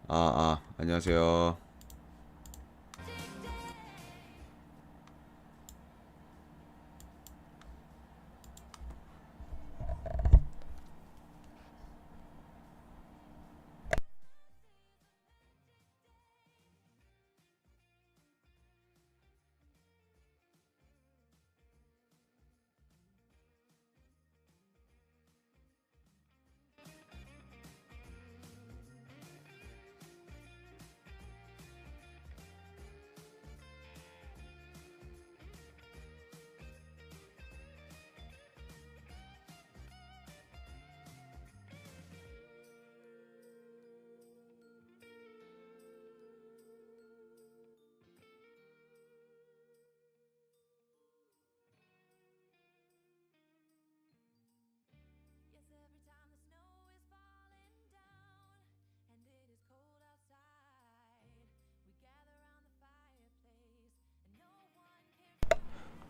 안녕하세요.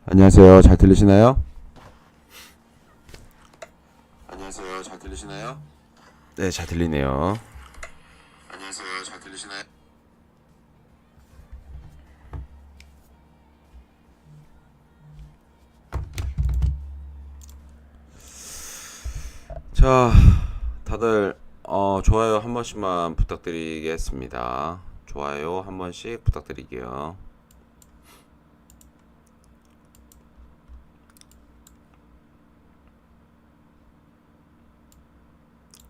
안녕하세요. 잘 들리시나요? 안녕하세요. 잘 들리시나요? 네, 잘 들리네요. 안녕하세요. 잘 들리시나요? 자, 다들 좋아요 한 번씩만 부탁드리겠습니다. 좋아요 한 번씩 부탁드릴게요.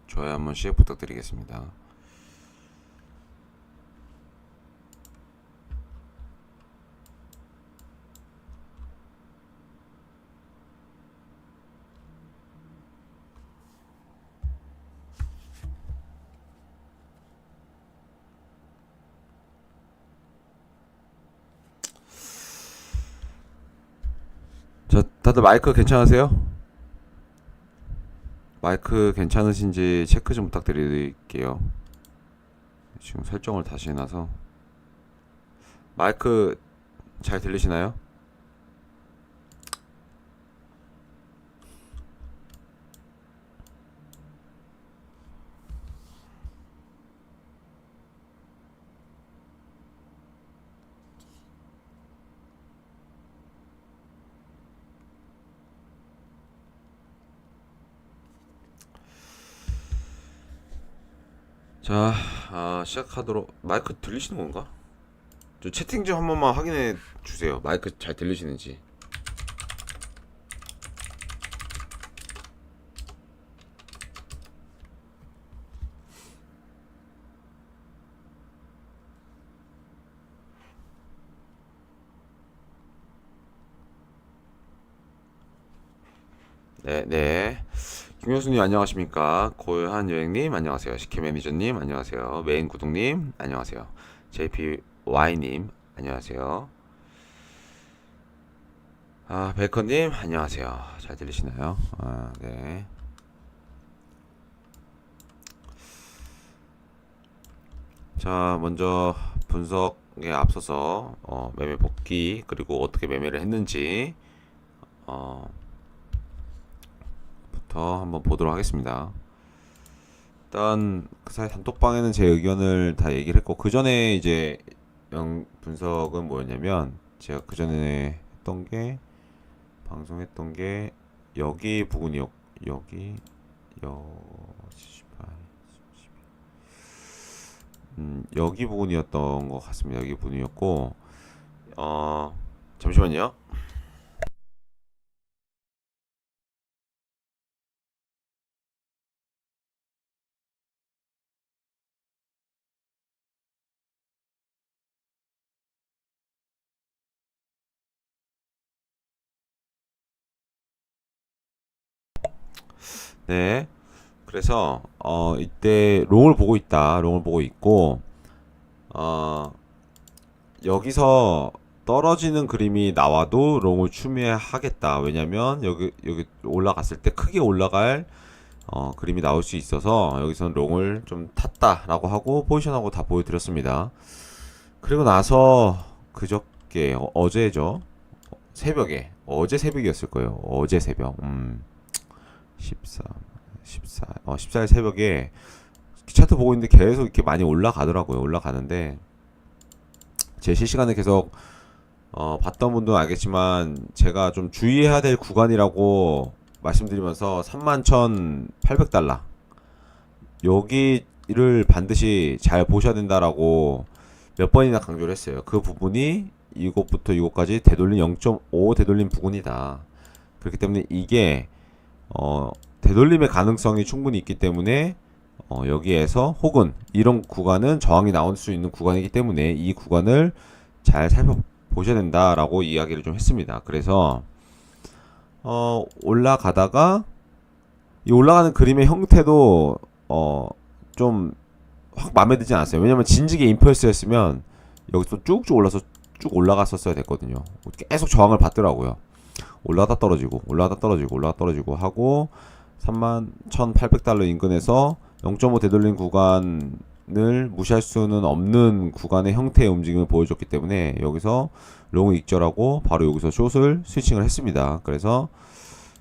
좋아요 한 번씩 부탁드리겠습니다. 자, 다들 마이크 괜찮으세요? 마이크 괜찮으신지 체크 좀 부탁드릴게요. 지금 설정을 다시 해놔서 마이크 잘 들리시나요? 자, 시작하도록. 마이크 들리시는 건가? 저 채팅 좀 한 번만 확인해 주세요. 마이크 잘 들리시는지. 네, 네. 김효수님 안녕하십니까? 고요한 여행님 안녕하세요. 식혜 매니저님 안녕하세요. 메인 구독님 안녕하세요. JPY님 안녕하세요. 베이커님 안녕하세요. 잘 들리시나요? 네. 자, 먼저 분석에 앞서서 매매 복귀 그리고 어떻게 매매를 했는지 부터 한번 보도록 하겠습니다. 일단 그 사이 단톡방에는 제 의견을 다 얘기를 했고, 그 전에 이제 분석은 뭐였냐면, 제가 그 전에 했던 게 방송했던 게 여기 부분이었, 여기 여기 부분이었던 것 같습니다. 여기 부분이었고, 잠시만요. 네. 그래서 이때 롱을 보고 있다. 롱을 보고 있고, 어 여기서 떨어지는 그림이 나와도 롱을 추미하겠다. 왜냐면 여기 올라갔을 때 크게 올라갈 그림이 나올 수 있어서 여기서는 롱을 좀 탔다라고 하고 포지션하고 다 보여드렸습니다. 그리고 나서 그저께 어제죠. 새벽에 어제 새벽이었을 거예요. 어제 새벽 14일 새벽에 차트 보고 있는데 계속 이렇게 많이 올라가더라고요. 올라가는데 제 실시간에 계속 봤던 분들은 알겠지만 제가 좀 주의해야 될 구간이라고 말씀드리면서 31,800달러 여기를 반드시 잘 보셔야 된다라고 몇 번이나 강조를 했어요. 그 부분이 이곳부터 이곳까지 되돌림 0.5 되돌림 부근이다. 그렇기 때문에 이게 되돌림의 가능성이 충분히 있기 때문에 여기에서 혹은 이런 구간은 저항이 나올 수 있는 구간이기 때문에 이 구간을 잘 살펴보셔야 된다라고 이야기를 좀 했습니다. 그래서 올라가다가 이 올라가는 그림의 형태도 좀 확 마음에 들지 않았어요. 왜냐면 진지게 임펄스였으면 여기서 쭉쭉 올라서 쭉 올라갔었어야 됐거든요. 계속 저항을 받더라고요. 올라가다 떨어지고 올라가다 떨어지고 올라가다 떨어지고 하고 31,800달러 인근에서 0.5 되돌림 구간을 무시할 수는 없는 구간의 형태의 움직임을 보여줬기 때문에 여기서 롱을 익절하고 바로 여기서 숏을 스위칭을 했습니다. 그래서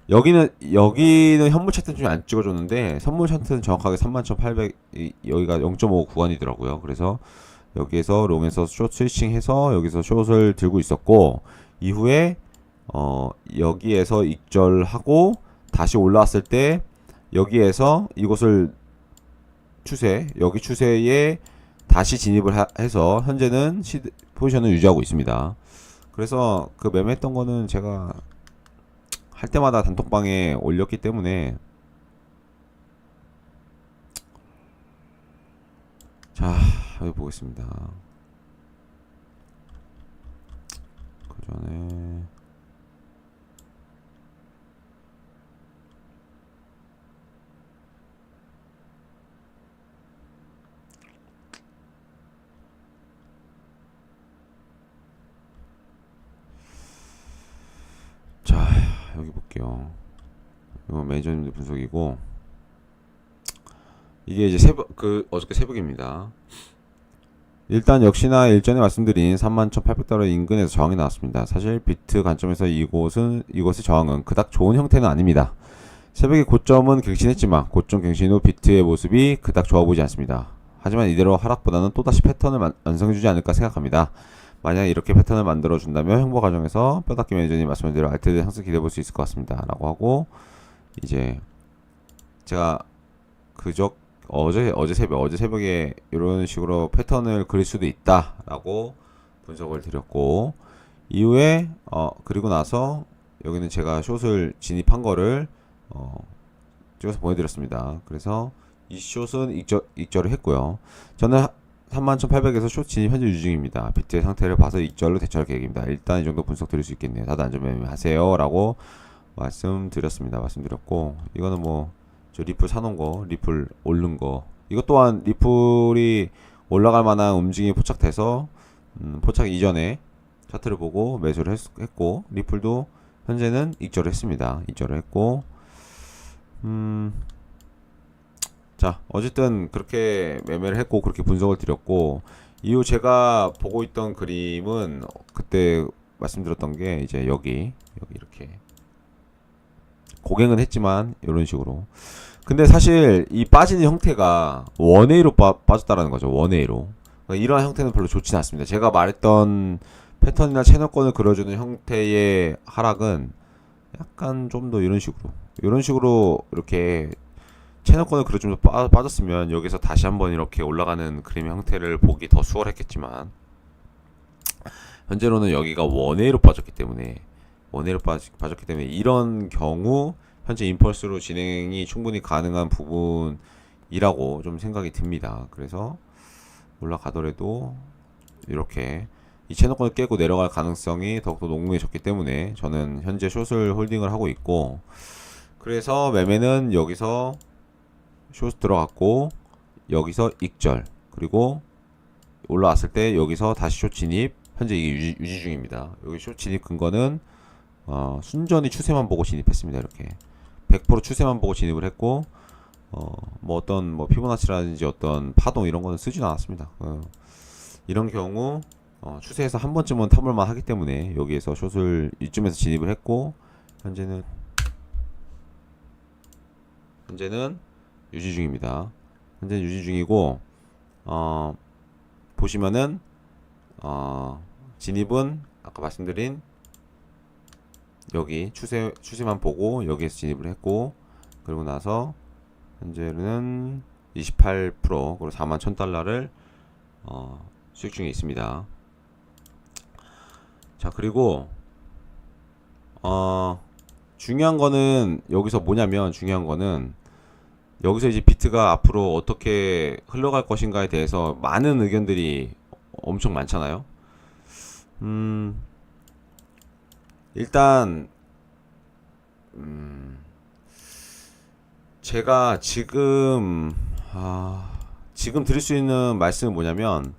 여기는 현물 차트는 좀 안 찍어줬는데 선물 차트는 정확하게 31,800 여기가 0.5 구간이더라고요. 그래서 여기에서 롱에서 숏 스위칭해서 여기서 숏을 들고 있었고 이후에 여기에서 익절하고 다시 올라왔을 때 여기에서 이곳을 여기 추세에 다시 진입을 해서 현재는 포지션을 유지하고 있습니다. 그래서 그 매매했던 거는 제가 할 때마다 단톡방에 올렸기 때문에 자 여기 보겠습니다. 그 전에 자 여기 볼게요. 이건 매니저님들 분석이고 이게 이제 어저께 새벽입니다. 일단 역시나 일전에 말씀드린 31,800달러 인근에서 저항이 나왔습니다. 사실 비트 관점에서 이곳의 저항은 그닥 좋은 형태는 아닙니다. 새벽의 고점은 갱신했지만 고점 갱신 후 비트의 모습이 그닥 좋아 보이지 않습니다. 하지만 이대로 하락보다는 또다시 패턴을 완성해주지 않을까 생각합니다. 만약 이렇게 패턴을 만들어준다면 행보 과정에서 뼈닦기 매니저님 말씀한 대로 알트를 상승 기대해볼 수 있을 것 같습니다. 라고 하고 이제 제가 어제 새벽에 이런 식으로 패턴을 그릴 수도 있다라고 분석을 드렸고 이후에 그리고 나서 여기는 제가 숏을 진입한 거를 찍어서 보내드렸습니다. 그래서 이 숏은 익절을 했고요. 저는 31,800에서 숏 진입 현재 유지 중입니다. 비트의 상태를 봐서 익절로 대처할 계획입니다. 일단 이 정도 분석 드릴 수 있겠네요. 다들 안전매매 하세요 라고 말씀드렸고 이거는 뭐 저 리플 사놓은 거, 리플 오른 거 이것 또한 리플이 올라갈 만한 움직임이 포착돼서 포착 이전에 차트를 보고 매수를 했고 리플도 현재는 익절을 했습니다. 익절을 했고 자 어쨌든 그렇게 매매를 했고 그렇게 분석을 드렸고 이후 제가 보고 있던 그림은 그때 말씀드렸던 게 이제 여기 이렇게 고갱은 했지만 이런 식으로 근데 사실 이 빠지는 형태가 원웨이로 빠졌다라는 거죠. 원웨이로 그러니까 이러한 형태는 별로 좋지는 않습니다. 제가 말했던 패턴이나 채널권을 그려주는 형태의 하락은 약간 좀 더 이런 식으로 이렇게 채널권을 그려주면서 빠졌으면 여기서 다시 한번 이렇게 올라가는 그림의 형태를 보기 더 수월했겠지만 현재로는 여기가 원웨이로 빠졌기 때문에 이런 경우 현재 임펄스로 진행이 충분히 가능한 부분이라고 좀 생각이 듭니다. 그래서 올라가더라도 이렇게 이 채널권을 깨고 내려갈 가능성이 더욱더 농후해졌기 때문에 저는 현재 숏을 홀딩을 하고 있고 그래서 매매는 여기서 숏 들어갔고 여기서 익절 그리고 올라왔을 때 여기서 다시 숏 진입 현재 이게 유지 중입니다. 여기 숏 진입 근거는 순전히 추세만 보고 진입했습니다. 이렇게 100% 추세만 보고 진입을 했고 뭐 어떤 피보나치라든지 어떤 파동 이런 거는 쓰진 않았습니다. 이런 경우 추세에서 한 번쯤은 타볼만 하기 때문에 여기에서 숏을 이쯤에서 진입을 했고 현재는 유지 중입니다. 현재 유지 중이고 보시면은 진입은 아까 말씀드린 여기 추세만 보고 여기에서 진입을 했고, 그리고 나서 현재는 28% 그리고 41,000달러를 수익 중에 있습니다. 자, 그리고 중요한 거는 여기서 뭐냐면, 중요한 거는 여기서 이제 비트가 앞으로 어떻게 흘러갈 것인가에 대해서 많은 의견들이 엄청 많잖아요. 일단 제가 지금 드릴 수 있는 말씀은 뭐냐면,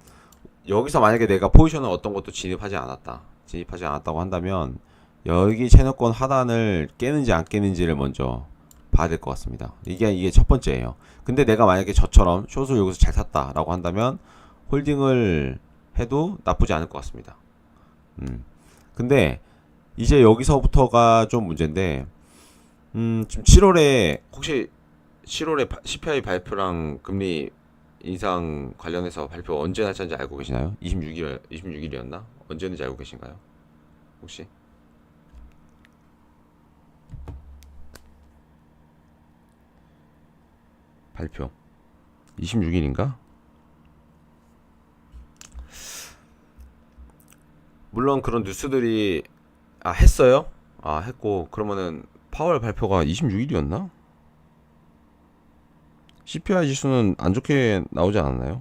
여기서 만약에 내가 포지션을 어떤 것도 진입하지 않았다고 한다면 여기 채널권 하단을 깨는지 안 깨는지를 먼저 봐야 될 것 같습니다. 이게 첫 번째예요. 근데 내가 만약에 저처럼 숏을 여기서 잘 샀다라고 한다면 홀딩을 해도 나쁘지 않을 것 같습니다. 근데 이제 여기서부터가 좀 문제인데, 지금 7월에 혹시 7월에 CPI 발표랑 금리 인상 관련해서 발표 언제 날짜인지 알고 계시나요? 26일이었나? 언제인지 알고 계신가요? 혹시? 발표 26일인가? 물론 그런 뉴스들이 했어요? 했고, 그러면은 파월 발표가 26일이었나? CPI 지수는 안 좋게 나오지 않았나요?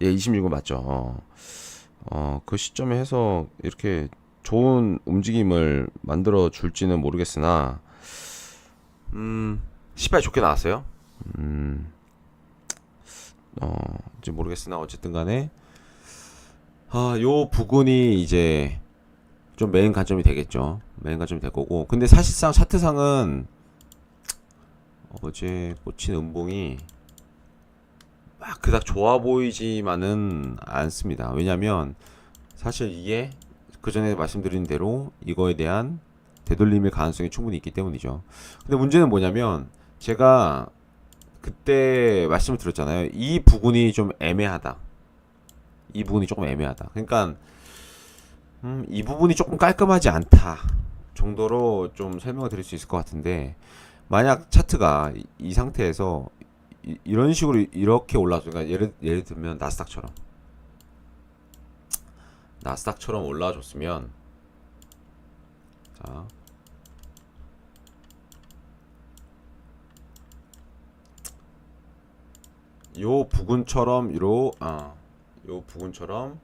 예, 26일 맞죠. 그 시점에 해서 이렇게 좋은 움직임을 만들어 줄지는 모르겠으나, CPI 좋게 나왔어요. 이제 모르겠으나 어쨌든 간에 요 부분이 이제 좀 메인 관점이 되겠죠. 메인 관점이 될 거고, 근데 사실상 차트상은 어제 꽂힌 음봉이 막 그닥 좋아 보이지만은 않습니다. 왜냐면 사실 이게 그 전에 말씀드린 대로 이거에 대한 되돌림의 가능성이 충분히 있기 때문이죠. 근데 문제는 뭐냐면, 제가 그때 말씀을 드렸잖아요. 이 부분이 좀 애매하다. 이 부분이 조금 애매하다. 그러니까 이 부분이 조금 깔끔하지 않다 정도로 좀 설명을 드릴 수 있을 것 같은데, 만약 차트가 이 상태에서 이런 식으로 이렇게 올라서, 그러니까 예를 들면 나스닥처럼 올라줬으면, 자, 요 부근처럼 요 부근처럼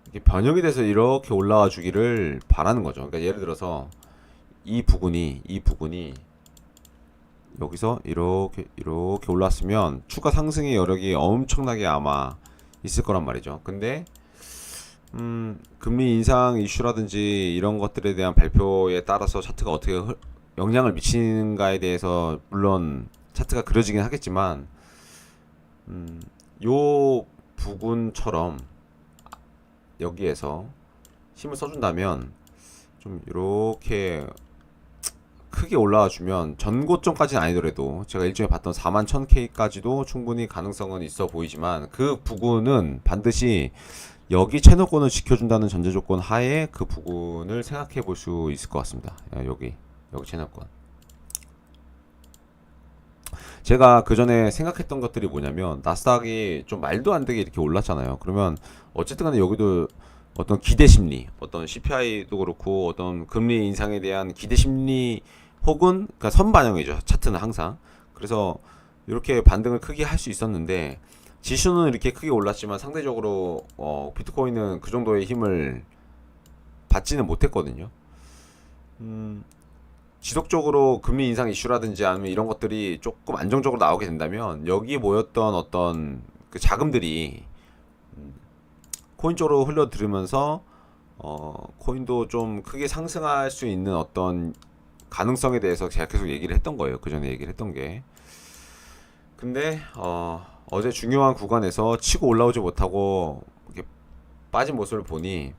이렇게 변형이 돼서 이렇게 올라와 주기를 바라는 거죠. 그러니까 예를 들어서 이 부분이 여기서 이렇게 올랐으면 추가 상승의 여력이 엄청나게 아마 있을 거란 말이죠. 근데 금리 인상 이슈라든지 이런 것들에 대한 발표에 따라서 차트가 어떻게 영향을 미치는가에 대해서 물론 차트가 그려지긴 하겠지만, 요 부분처럼 여기에서 힘을 써준다면 좀 이렇게 크게 올라와 주면, 전고점까지는 아니더라도 제가 일종에 봤던 41,000K까지도 충분히 가능성은 있어 보이지만, 그 부분은 반드시 여기 채널권을 지켜준다는 전제 조건 하에 그 부분을 생각해 볼 수 있을 것 같습니다. 여기 채널권. 제가 그 전에 생각했던 것들이 뭐냐면, 나스닥이 좀 말도 안 되게 이렇게 올랐잖아요. 그러면 어쨌든 간에 여기도 어떤 기대 심리, 어떤 CPI도 그렇고 어떤 금리 인상에 대한 기대 심리 혹은 그러니까 선반영이죠. 차트는 항상. 그래서 이렇게 반등을 크게 할 수 있었는데, 지수는 이렇게 크게 올랐지만 상대적으로 비트코인은 그 정도의 힘을 받지는 못했거든요. 지속적으로 금리 인상 이슈라든지 아니면 이런 것들이 조금 안정적으로 나오게 된다면, 여기에 모였던 어떤 그 자금들이 코인 쪽으로 흘러들으면서 코인도 좀 크게 상승할 수 있는 어떤 가능성에 대해서 제가 계속 얘기를 했던 거예요. 그 전에 얘기를 했던 게. 근데 어제 중요한 구간에서 치고 올라오지 못하고 이렇게 빠진 모습을 보니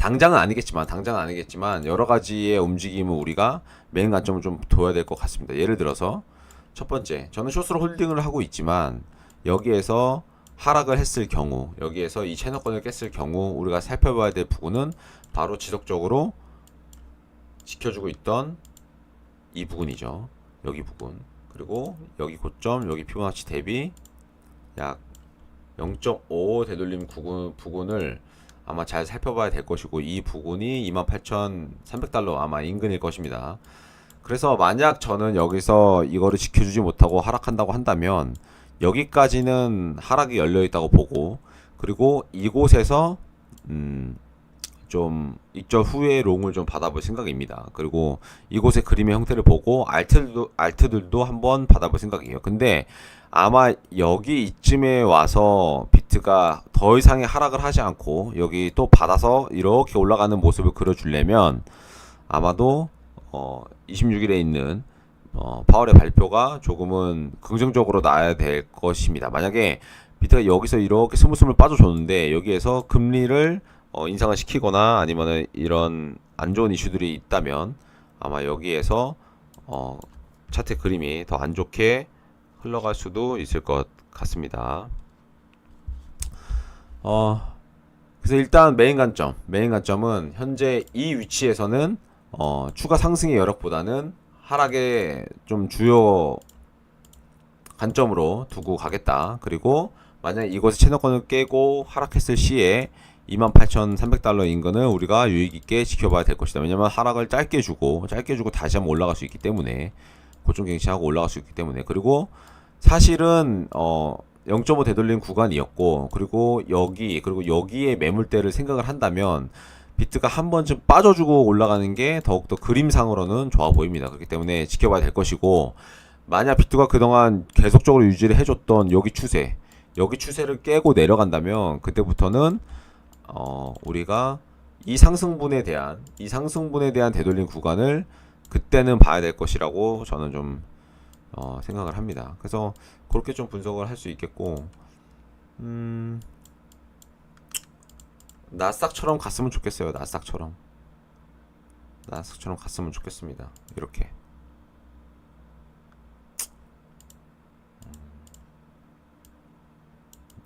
당장은 아니겠지만 여러 가지의 움직임을 우리가 메인 관점을 좀 둬야 될 것 같습니다. 예를 들어서 첫 번째, 저는 숏으로 홀딩을 하고 있지만 여기에서 하락을 했을 경우, 여기에서 이 채널권을 깼을 경우 우리가 살펴봐야 될 부분은 바로 지속적으로 지켜주고 있던 이 부분이죠. 여기 부분. 그리고 여기 고점, 여기 피보나치 대비 약 0.5 되돌림 부분을 아마 잘 살펴봐야 될 것이고, 이 부분이 28,300달러 아마 인근일 것입니다. 그래서 만약 저는 여기서 이거를 지켜주지 못하고 하락한다고 한다면 여기까지는 하락이 열려 있다고 보고, 그리고 이곳에서 좀 익절 후에 롱을 좀 받아볼 생각입니다. 그리고 이곳의 그림의 형태를 보고 알트들도 한번 받아볼 생각이에요. 근데 아마 여기 이쯤에 와서 비트가 더 이상의 하락을 하지 않고 여기 또 받아서 이렇게 올라가는 모습을 그려주려면 아마도 26일에 있는 파월의 발표가 조금은 긍정적으로 나와야 될 것입니다. 만약에 비트가 여기서 이렇게 스물스물 빠져줬는데 여기에서 금리를 인상을 시키거나 아니면 이런 안 좋은 이슈들이 있다면 아마 여기에서 차트 그림이 더 안 좋게 흘러갈 수도 있을 것 같습니다. 그래서 일단 메인 관점은 현재 이 위치에서는 추가 상승의 여력보다는 하락의 좀 주요 관점으로 두고 가겠다. 그리고 만약 이곳에 채널권을 깨고 하락했을 시에 28,300달러 인근을 우리가 유익있게 지켜봐야 될 것이다. 왜냐면 하락을 짧게 주고 다시 한번 올라갈 수 있기 때문에, 고점 갱신하고 올라갈 수 있기 때문에. 그리고 사실은 0.5 되돌림 구간이었고, 그리고 여기에 매물대를 생각을 한다면 비트가 한 번쯤 빠져주고 올라가는 게 더욱더 그림상으로는 좋아 보입니다. 그렇기 때문에 지켜봐야 될 것이고, 만약 비트가 그동안 계속적으로 유지를 해줬던 여기 추세를 깨고 내려간다면 그때부터는 우리가 이 상승분에 대한 되돌림 구간을 그때는 봐야 될 것이라고 저는 좀 생각을 합니다. 그래서 그렇게 좀 분석을 할 수 있겠고, 나스닥처럼 갔으면 좋겠어요. 나스닥처럼 갔으면 좋겠습니다. 이렇게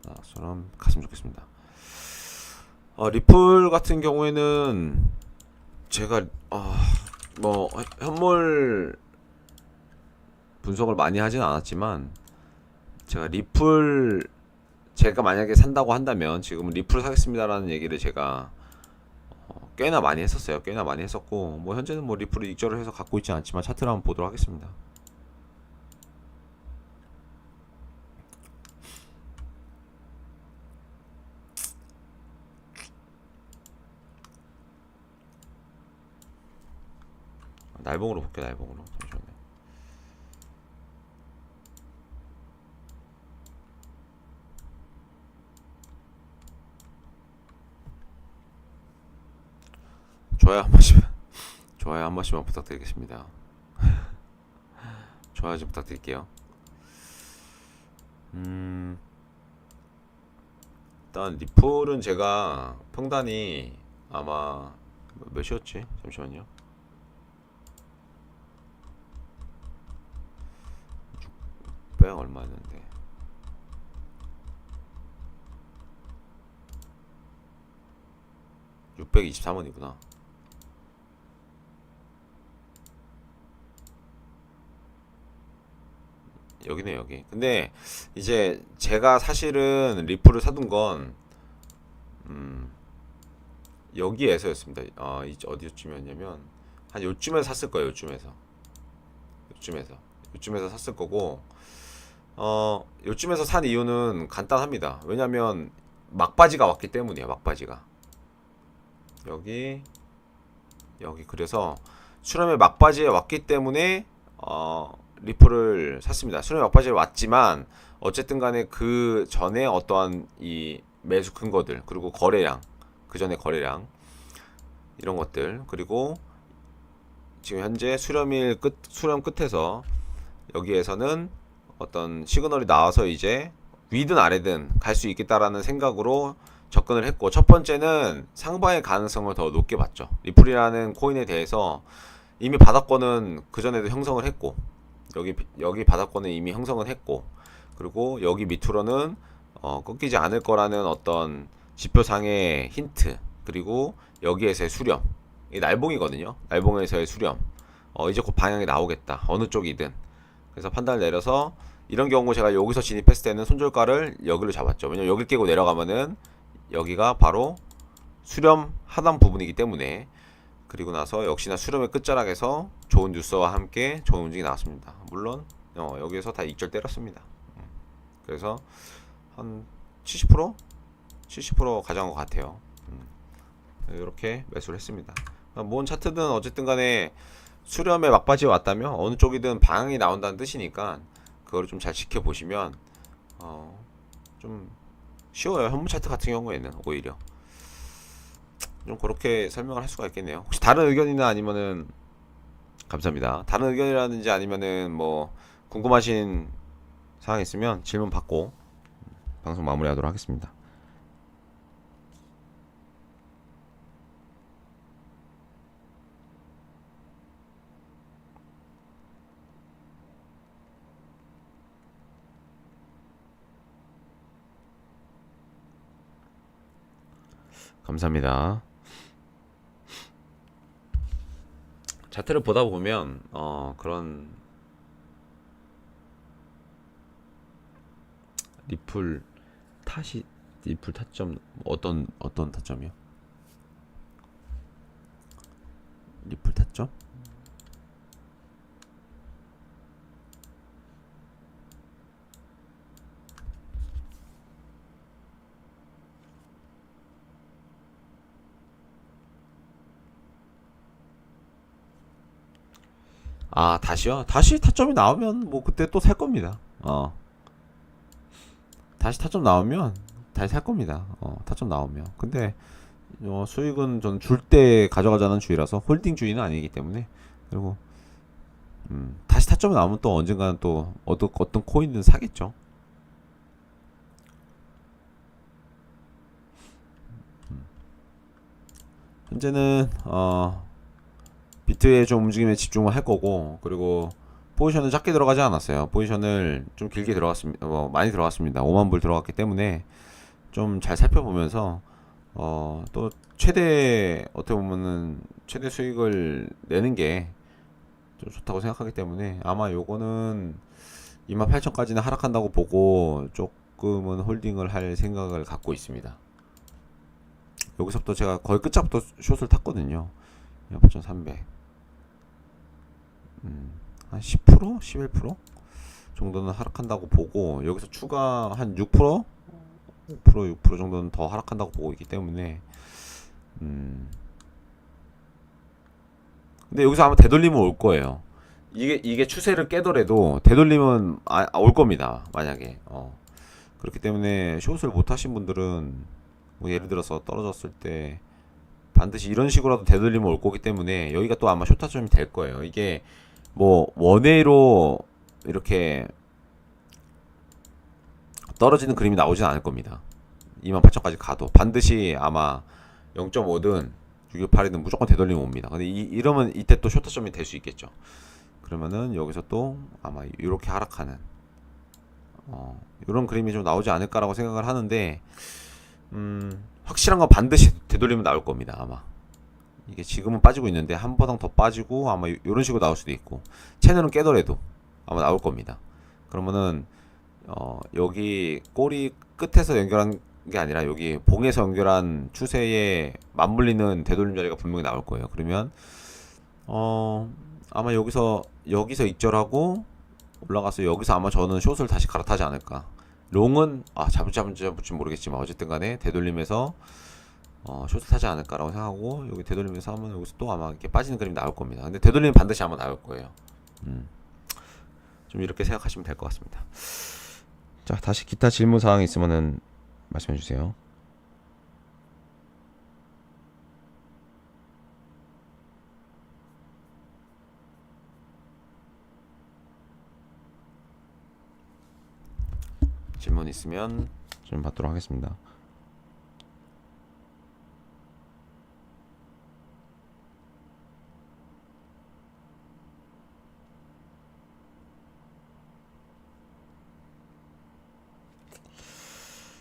나스닥처럼 갔으면 좋겠습니다. 리플 같은 경우에는 제가 뭐 현물 분석을 많이 하진 않았지만 제가 만약에 산다고 한다면 지금은 리플을 사겠습니다라는 얘기를 제가 꽤나 많이 했었어요. 꽤나 많이 했었고, 뭐 현재는 뭐 리플을 익절을 해서 갖고 있지 않지만 차트를 한번 보도록 하겠습니다. 날봉으로 볼게요. 날봉으로. 잠시만요. 좋아요 한 번씩만 부탁드리겠습니다. 좋아요 좀 부탁드릴게요. 일단 리플은 제가 평단이 아마 몇이었지? 잠시만요. 600 얼마였는데 623원이구나. 여기네 여기. 근데 이제 제가 사실은 리플을 사둔 건 여기에서였습니다. 이제 어디쯤이었냐면 한 요쯤에서 샀을 거예요. 요쯤에서 샀을 거고, 요쯤에서 산 이유는 간단합니다. 왜냐면 막바지가 왔기 때문이에요. 막바지가 여기 그래서 수렴의 막바지에 왔기 때문에 리플을 샀습니다. 수렴의 막바지에 왔지만 어쨌든 간에 그 전에 어떠한 이 매수 큰 거들, 그리고 거래량, 그 전에 거래량 이런 것들, 그리고 지금 현재 수렴 끝에서 여기에서는 어떤 시그널이 나와서 이제 위든 아래든 갈 수 있겠다라는 생각으로 접근을 했고, 첫 번째는 상방의 가능성을 더 높게 봤죠. 리플이라는 코인에 대해서 이미 바닥권은 그전에도 형성을 했고, 여기 바닥권은 이미 형성을 했고, 그리고 여기 밑으로는 꺾이지 않을 거라는 어떤 지표상의 힌트, 그리고 여기에서의 수렴, 이 날봉이거든요. 날봉에서의 수렴, 이제 곧 방향이 나오겠다, 어느 쪽이든. 그래서 판단을 내려서 이런 경우 제가 여기서 진입했을 때는 손절가를 여기로 잡았죠. 왜냐면 여기 깨고 내려가면은 여기가 바로 수렴 하단 부분이기 때문에. 그리고 나서 역시나 수렴의 끝자락에서 좋은 뉴스와 함께 좋은 움직임이 나왔습니다. 물론 여기에서 다 익절 때렸습니다. 그래서 한 70%? 70% 가져간 것 같아요. 이렇게 매수를 했습니다. 뭔 차트든 어쨌든 간에 수렴에 막바지에 왔다면 어느 쪽이든 방향이 나온다는 뜻이니까 그거를 좀 잘 지켜보시면 좀 쉬워요. 현무 차트 같은 경우에는 오히려 좀 그렇게 설명을 할 수가 있겠네요. 혹시 다른 의견이나 아니면은 감사합니다. 다른 의견이라든지 아니면은 뭐 궁금하신 사항 있으면 질문 받고 방송 마무리하도록 하겠습니다. 감사합니다. 차트를 보다 보면 그런 리플 탓이 리플 타점 어떤 타점이요? 리플 타점? 아, 다시요? 다시 타점이 나오면 뭐 그때 또 살 겁니다. 다시 타점 나오면 다시 살 겁니다. 타점 나오면. 근데 수익은 전 줄 때 가져가자는 주의라서 홀딩 주의는 아니기 때문에. 그리고 다시 타점이 나오면 또 언젠가는 또 어떤 코인은 사겠죠. 현재는 비트의 좀 움직임에 집중을 할 거고, 그리고 포지션은 작게 들어가지 않았어요. 포지션을 좀 길게 들어갔습니다. 많이 들어갔습니다. 5만 불 들어갔기 때문에 좀 잘 살펴보면서 또 최대 어떻게 보면은 최대 수익을 내는 게 좀 좋다고 생각하기 때문에 아마 요거는 28,000까지는 하락한다고 보고 조금은 홀딩을 할 생각을 갖고 있습니다. 여기서부터 제가 거의 끝자부터 숏을 탔거든요. 28,300. 한 10%? 11% 정도는 하락한다고 보고, 여기서 추가 한 6%? 5%, 6% 정도는 더 하락한다고 보고 있기 때문에 근데 여기서 아마 되돌림은 올 거예요. 이게 추세를 깨더라도 되돌림은 올 겁니다. 만약에 그렇기 때문에 숏을 못 하신 분들은 뭐 예를 들어서 떨어졌을 때 반드시 이런 식으로라도 되돌림은 올 거기 때문에 여기가 또 아마 숏타점이 될 거예요. 이게 뭐 원웨이로 이렇게 떨어지는 그림이 나오진 않을 겁니다. 28,000까지 가도 반드시 아마 0.5든 6.8이든 무조건 되돌리면 옵니다. 근데 이러면 이때 또 숏타점이 될 수 있겠죠. 그러면은 여기서 또 아마 이렇게 하락하는 이런 그림이 좀 나오지 않을까라고 생각을 하는데, 확실한 건 반드시 되돌리면 나올 겁니다. 아마 이게 지금은 빠지고 있는데 한 버당 더 빠지고 아마 이런 식으로 나올 수도 있고, 채널은 깨더라도 아마 나올 겁니다. 그러면은 여기 꼬리 끝에서 연결한 게 아니라 여기 봉에서 연결한 추세에 맞물리는 되돌림 자리가 분명히 나올 거예요. 그러면 아마 여기서 익절하고 올라가서 여기서 아마 저는 숏을 다시 갈아타지 않을까. 롱은 잡을지 모르겠지만 어쨌든 간에 되돌림에서 숏을 타지 않을까라고 생각하고, 여기 되돌림에서 하면 여기서 또 아마 이렇게 빠지는 그림이 나올 겁니다. 근데 되돌림은 반드시 아마 나올 거예요. 좀 이렇게 생각하시면 될 것 같습니다. 자, 다시 기타 질문 사항 있으면은 말씀해 주세요. 질문 있으면 좀 받도록 하겠습니다.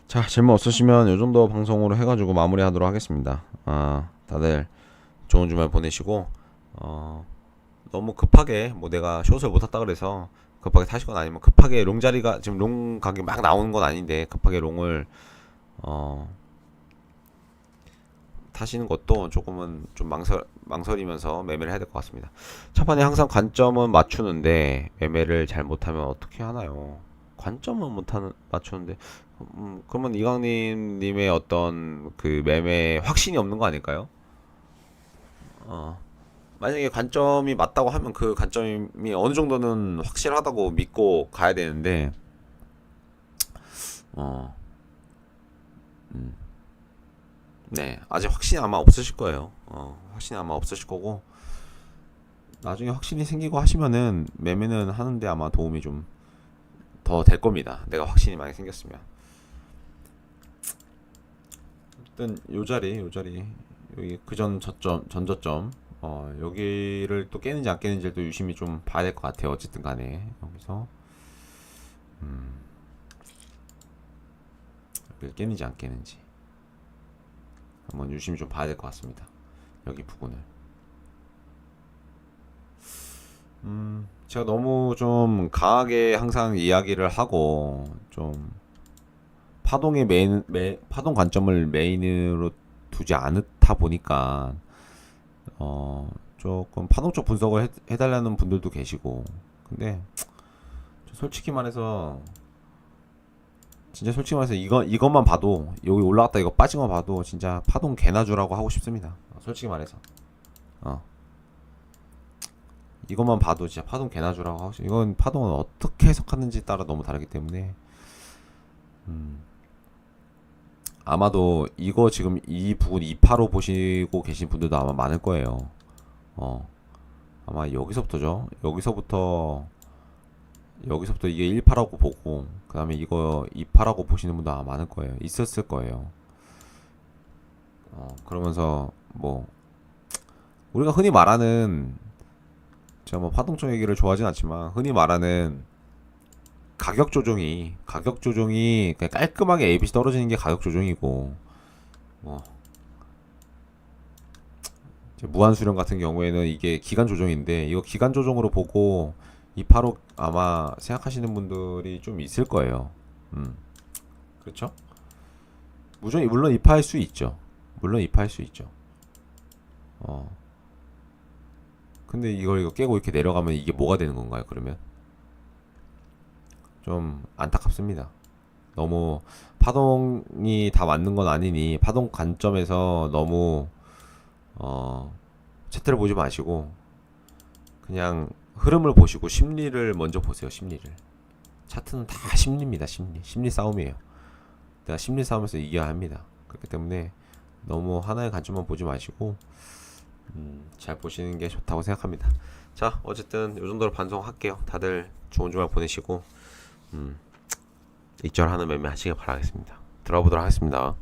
자, 질문 없으시면 요 정도 방송으로 해가지고 마무리하도록 하겠습니다. 다들 좋은 주말 보내시고, 너무 급하게 뭐 내가 숏을 못 탔다 그래서 급하게 타시거나 아니면 급하게 롱 자리가 지금 롱 가격이 막 나오는 건 아닌데 급하게 롱을 타시는 것도 조금은 좀 망설이면서 매매를 해야 될 것 같습니다. 첫판에 항상 관점은 맞추는데 매매를 잘 못하면 어떻게 하나요? 관점은 맞추는데 그러면 이강님의 어떤 그 매매 확신이 없는 거 아닐까요? 만약에 관점이 맞다고 하면 그 관점이 어느 정도는 확실하다고 믿고 가야 되는데 어, 네, 아직 확신이 아마 없으실 거예요. 확신이 아마 없으실 거고 나중에 확신이 생기고 하시면은 매매는 하는데 아마 도움이 좀 더 될 겁니다. 내가 확신이 많이 생겼으면. 일단 요 자리 여기 그전 저점 전저점 여기를 또 깨는지 안 깨는지를 또 유심히 좀 봐야 될 것 같아요. 어쨌든 간에 여기서 여기를 깨는지 안 깨는지 한번 유심히 좀 봐야 될 것 같습니다. 여기 부분을. 제가 너무 좀 강하게 항상 이야기를 하고 좀 파동 관점을 메인으로 두지 않다 보니까 조금 파동적 분석을 해달라는 분들도 계시고 근데 솔직히 말해서 진짜 솔직히 말해서 이것만 봐도 여기 올라갔다 이거 빠진 거 봐도 진짜 파동 개나 주라고 하고 싶습니다. 솔직히 말해서 이것만 봐도 진짜 파동 개나 주라고 하고 이건 파동은 어떻게 해석하는지 따라 너무 다르기 때문에 아마도 이거 지금 이 부분 2파로 보시고 계신 분들도 아마 많을 거예요. 아마 여기서부터 이게 1파라고 보고 그 다음에 이거 2파라고 보시는 분도 아마 많을 거예요. 있었을 거예요. 그러면서 뭐 우리가 흔히 말하는 제가 뭐 파동적 얘기를 좋아하진 않지만 흔히 말하는 가격 조정이 그냥 깔끔하게 ABC 떨어지는 게 가격 조정이고 뭐 무한 수령 같은 경우에는 이게 기간 조정인데 이거 기간 조정으로 보고 2파로 아마 생각하시는 분들이 좀 있을 거예요. 그렇죠? 물론 2파일 수 있죠. 물론 2파일 수 있죠. 근데 이거 깨고 이렇게 내려가면 이게 뭐가 되는 건가요? 그러면 좀 안타깝습니다. 너무 파동이 다 맞는 건 아니니 파동 관점에서 너무 차트를 보지 마시고 그냥 흐름을 보시고 심리를 먼저 보세요. 심리를. 차트는 다 심리입니다. 심리 싸움이에요. 내가 심리 싸움에서 이겨야 합니다. 그렇기 때문에 너무 하나의 관점만 보지 마시고 잘 보시는 게 좋다고 생각합니다. 자, 어쨌든 이 정도로 반성할게요. 다들 좋은 주말 보내시고 익절하는 매매 하시길 바라겠습니다. 들어보도록 하겠습니다.